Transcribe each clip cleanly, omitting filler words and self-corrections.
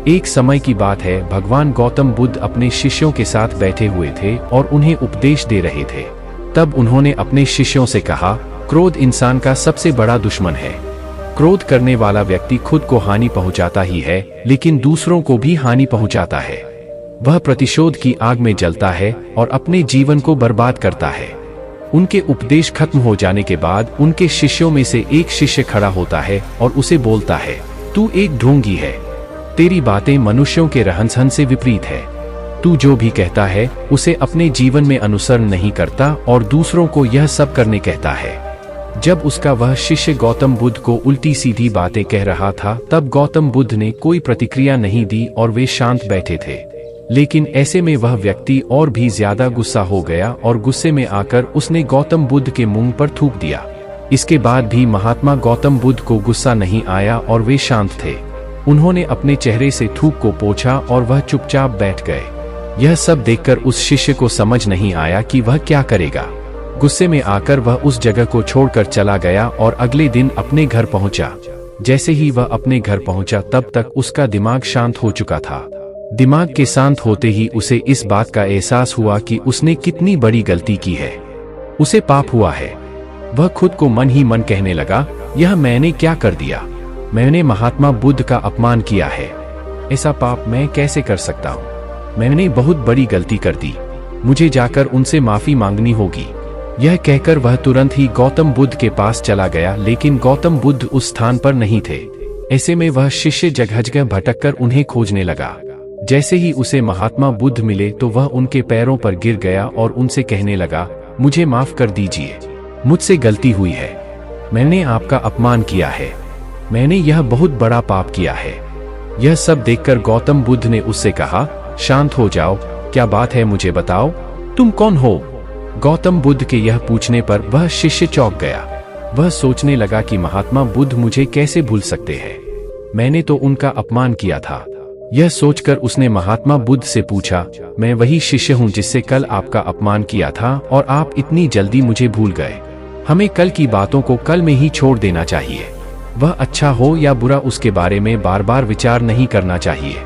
एक समय की बात है, भगवान गौतम बुद्ध अपने शिष्यों के साथ बैठे हुए थे और उन्हें उपदेश दे रहे थे। तब उन्होंने अपने शिष्यों से कहा, क्रोध इंसान का सबसे बड़ा दुश्मन है। क्रोध करने वाला व्यक्ति खुद को हानि पहुंचाता ही है, लेकिन दूसरों को भी हानि पहुंचाता है। वह प्रतिशोध की आग में जलता है और अपने जीवन को बर्बाद करता है। उनके उपदेश खत्म हो जाने के बाद उनके शिष्यों में से एक शिष्य खड़ा होता है और उसे बोलता है, तू एक ढोंगी है। तेरी बातें मनुष्यों के रहन-सहन से विपरीत है। तू जो भी कहता है उसे अपने जीवन में अनुसरण नहीं करता और दूसरों को यह सब करने कहता है। जब उसका वह शिष्य गौतम बुद्ध को उल्टी सीधी बातें कह रहा था, तब गौतम बुद्ध ने कोई प्रतिक्रिया नहीं दी और वे शांत बैठे थे। लेकिन ऐसे में वह व्यक्ति और भी ज्यादा गुस्सा हो गया और गुस्से में आकर उसने गौतम बुद्ध के मुंह पर थूक दिया। इसके बाद भी महात्मा गौतम बुद्ध को गुस्सा नहीं आया और वे शांत थे। उन्होंने अपने चेहरे से थूक को पोंछा और वह चुपचाप बैठ गए। यह सब देखकर उस शिष्य को समझ नहीं आया कि वह क्या करेगा। गुस्से में आकर वह उस जगह को छोड़कर चला गया और अगले दिन अपने घर पहुंचा। जैसे ही वह अपने घर पहुंचा तब तक उसका दिमाग शांत हो चुका था। दिमाग के शांत होते ही उसे इस बात का एहसास हुआ कि उसने कितनी बड़ी गलती की है। उसे पाप हुआ है। वह खुद को मन ही मन कहने लगा, यह मैंने क्या कर दिया? मैंने महात्मा बुद्ध का अपमान किया है। ऐसा पाप मैं कैसे कर सकता हूँ? मैंने बहुत बड़ी गलती कर दी। मुझे जाकर उनसे माफी मांगनी होगी। यह कहकर वह तुरंत ही गौतम बुद्ध के पास चला गया, लेकिन गौतम बुद्ध उस स्थान पर नहीं थे। ऐसे में वह शिष्य जगह जगह भटककर उन्हें खोजने लगा। जैसे ही उसे महात्मा बुद्ध मिले तो वह उनके पैरों पर गिर गया और उनसे कहने लगा, मुझे माफ कर दीजिए, मुझसे गलती हुई है। मैंने आपका अपमान किया है। मैंने यह बहुत बड़ा पाप किया है। यह सब देखकर गौतम बुद्ध ने उससे कहा, शांत हो जाओ, क्या बात है मुझे बताओ, तुम कौन हो? गौतम बुद्ध के यह पूछने पर वह शिष्य चौंक गया। वह सोचने लगा कि महात्मा बुद्ध मुझे कैसे भूल सकते हैं? मैंने तो उनका अपमान किया था। यह सोचकर उसने महात्मा बुद्ध से पूछा, मैं वही शिष्य हूँ जिससे कल आपका अपमान किया था और आप इतनी जल्दी मुझे भूल गए। हमें कल की बातों को कल में ही छोड़ देना चाहिए। वह अच्छा हो या बुरा उसके बारे में बार बार विचार नहीं करना चाहिए।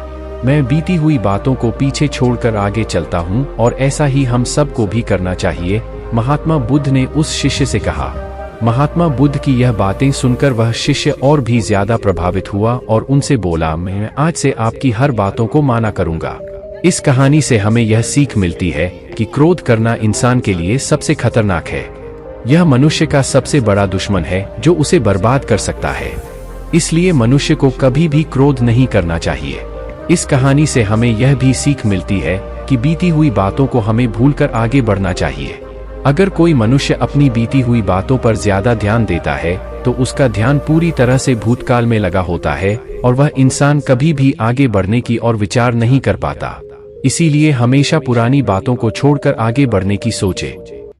मैं बीती हुई बातों को पीछे छोड़कर आगे चलता हूँ और ऐसा ही हम सबको भी करना चाहिए, महात्मा बुद्ध ने उस शिष्य से कहा। महात्मा बुद्ध की यह बातें सुनकर वह शिष्य और भी ज्यादा प्रभावित हुआ और उनसे बोला, मैं आज से आपकी हर बातों को माना करूंगा। इस कहानी से हमें यह सीख मिलती है कि क्रोध करना इंसान के लिए सबसे खतरनाक है। यह मनुष्य का सबसे बड़ा दुश्मन है जो उसे बर्बाद कर सकता है। इसलिए मनुष्य को कभी भी क्रोध नहीं करना चाहिए। इस कहानी से हमें यह भी सीख मिलती है कि बीती हुई बातों को हमें भूलकर आगे बढ़ना चाहिए। अगर कोई मनुष्य अपनी बीती हुई बातों पर ज्यादा ध्यान देता है तो उसका ध्यान पूरी तरह से भूतकाल में लगा होता है और वह इंसान कभी भी आगे बढ़ने की और विचार नहीं कर पाता। इसीलिए हमेशा पुरानी बातों को छोड़कर आगे बढ़ने की सोचे।